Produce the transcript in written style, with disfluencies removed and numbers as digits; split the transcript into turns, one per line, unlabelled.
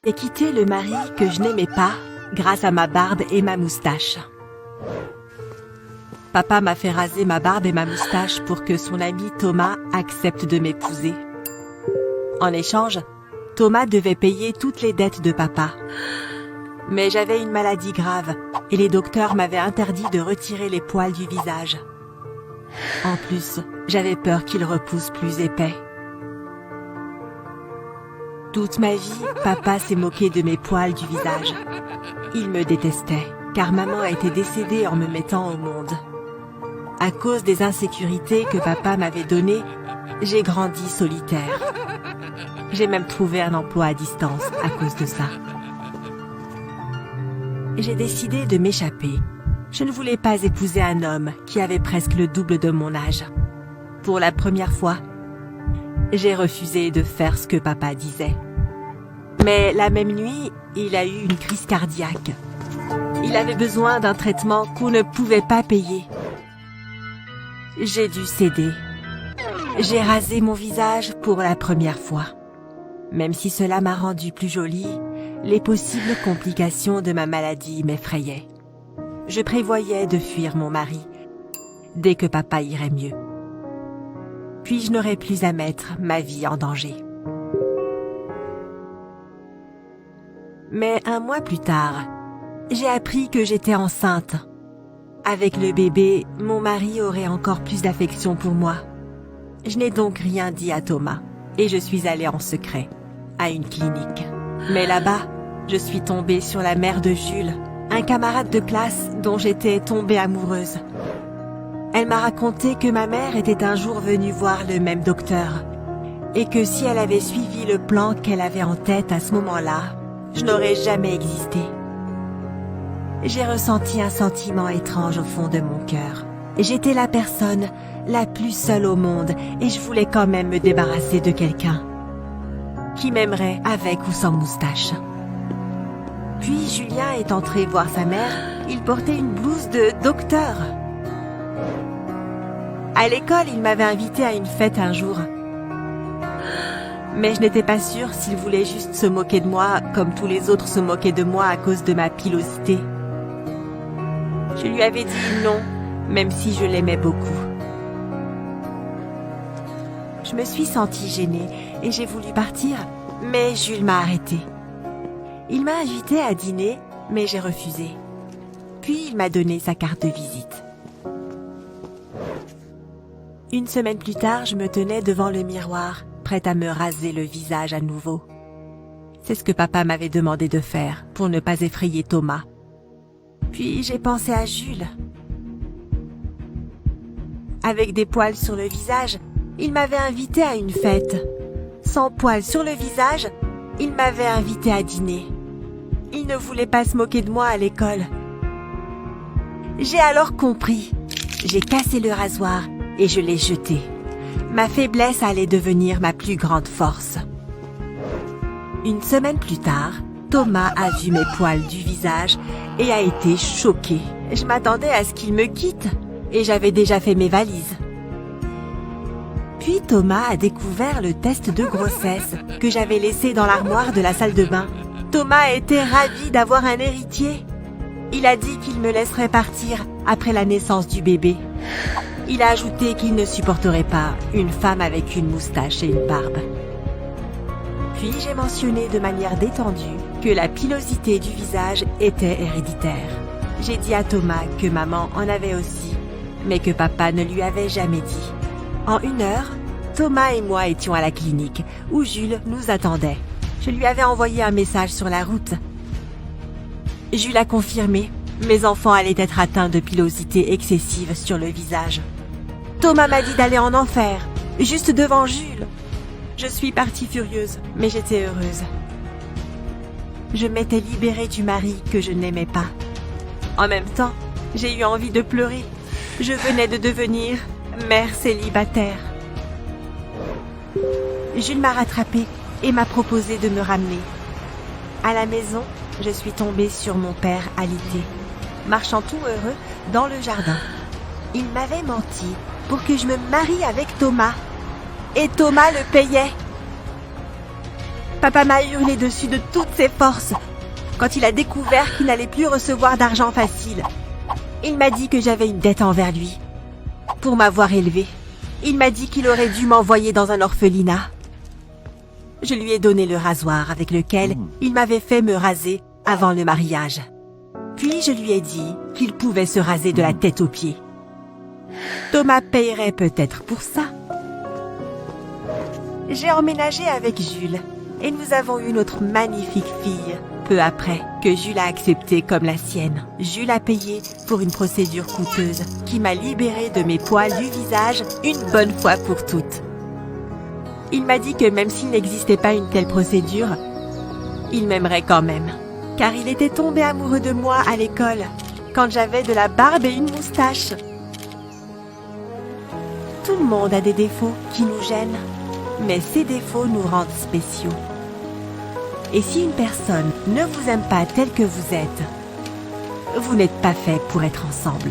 J'ai quitté le mari que je n'aimais pas grâce à ma barbe et ma moustache. Papa m'a fait raser ma barbe et ma moustache pour que son ami Thomas accepte de m'épouser. En échange, Thomas devait payer toutes les dettes de papa. Mais j'avais une maladie grave et les docteurs m'avaient interdit de retirer les poils du visage. En plus, j'avais peur qu'ils repoussent plus épais. Toute ma vie, papa s'est moqué de mes poils du visage. Il me détestait, car maman a été décédée en me mettant au monde. À cause des insécurités que papa m'avait données, j'ai grandi solitaire. J'ai même trouvé un emploi à distance à cause de ça. J'ai décidé de m'échapper. Je ne voulais pas épouser un homme qui avait presque le double de mon âge. Pour la première fois, j'ai refusé de faire ce que papa disait. Mais la même nuit, il a eu une crise cardiaque. Il avait besoin d'un traitement qu'on ne pouvait pas payer. J'ai dû céder. J'ai rasé mon visage pour la première fois. Même si cela m'a rendue plus jolie, les possibles complications de ma maladie m'effrayaient. Je prévoyais de fuir mon mari dès que papa irait mieux. Puis je n'aurais plus à mettre ma vie en danger. Mais un mois plus tard, j'ai appris que j'étais enceinte. Avec le bébé, mon mari aurait encore plus d'affection pour moi. Je n'ai donc rien dit à Thomas et je suis allée en secret à une clinique. Mais là-bas, je suis tombée sur la mère de Jules, un camarade de classe dont j'étais tombée amoureuse. Elle m'a raconté que ma mère était un jour venue voir le même docteur et que si elle avait suivi le plan qu'elle avait en tête à ce moment-là, je n'aurais jamais existé. J'ai ressenti un sentiment étrange au fond de mon cœur. J'étais la personne la plus seule au monde et je voulais quand même me débarrasser de quelqu'un qui m'aimerait avec ou sans moustache. Puis Julien est entré voir sa mère, il portait une blouse de docteur. À l'école, il m'avait invité à une fête un jour. Mais je n'étais pas sûre s'il voulait juste se moquer de moi comme tous les autres se moquaient de moi à cause de ma pilosité. Je lui avais dit non, même si je l'aimais beaucoup. Je me suis sentie gênée et j'ai voulu partir, mais Jules m'a arrêtée. Il m'a invitée à dîner, mais j'ai refusé. Puis il m'a donné sa carte de visite. Une semaine plus tard, je me tenais devant le miroir, prête à me raser le visage à nouveau. C'est ce que papa m'avait demandé de faire pour ne pas effrayer Thomas. Puis j'ai pensé à Jules. Avec des poils sur le visage, il m'avait invité à une fête. Sans poils sur le visage, il m'avait invité à dîner. Il ne voulait pas se moquer de moi à l'école. J'ai alors compris. J'ai cassé le rasoir et je l'ai jeté. Ma faiblesse allait devenir ma plus grande force. Une semaine plus tard, Thomas a vu mes poils du visage et a été choqué. Je m'attendais à ce qu'il me quitte et j'avais déjà fait mes valises. Puis Thomas a découvert le test de grossesse que j'avais laissé dans l'armoire de la salle de bain. Thomas était ravi d'avoir un héritier. Il a dit qu'il me laisserait partir après la naissance du bébé. Il a ajouté qu'il ne supporterait pas une femme avec une moustache et une barbe. Puis j'ai mentionné de manière détendue que la pilosité du visage était héréditaire. J'ai dit à Thomas que maman en avait aussi, mais que papa ne lui avait jamais dit. En 1 heure, Thomas et moi étions à la clinique où Jules nous attendait. Je lui avais envoyé un message sur la route. Jules a confirmé, mes enfants allaient être atteints de pilosité excessive sur le visage. Thomas m'a dit d'aller en enfer, juste devant Jules. Je suis partie furieuse, mais j'étais heureuse. Je m'étais libérée du mari que je n'aimais pas. En même temps, j'ai eu envie de pleurer. Je venais de devenir mère célibataire. Jules m'a rattrapée et m'a proposé de me ramener. À la maison, je suis tombée sur mon père alité, marchant tout heureux dans le jardin. Il m'avait menti pour que je me marie avec Thomas. Et Thomas le payait. Papa m'a hurlé dessus de toutes ses forces quand il a découvert qu'il n'allait plus recevoir d'argent facile. Il m'a dit que j'avais une dette envers lui. Pour m'avoir élevé, il m'a dit qu'il aurait dû m'envoyer dans un orphelinat. Je lui ai donné le rasoir avec lequel il m'avait fait me raser avant le mariage. Puis je lui ai dit qu'il pouvait se raser de la tête aux pieds. Thomas payerait peut-être pour ça. J'ai emménagé avec Jules et nous avons eu notre magnifique fille. Peu après, que Jules a accepté comme la sienne. Jules a payé pour une procédure coûteuse qui m'a libérée de mes poils du visage une bonne fois pour toutes. Il m'a dit que même s'il n'existait pas une telle procédure, il m'aimerait quand même. Car il était tombé amoureux de moi à l'école, quand j'avais de la barbe et une moustache. Tout le monde a des défauts qui nous gênent, mais ces défauts nous rendent spéciaux. Et si une personne ne vous aime pas tel que vous êtes, vous n'êtes pas fait pour être ensemble.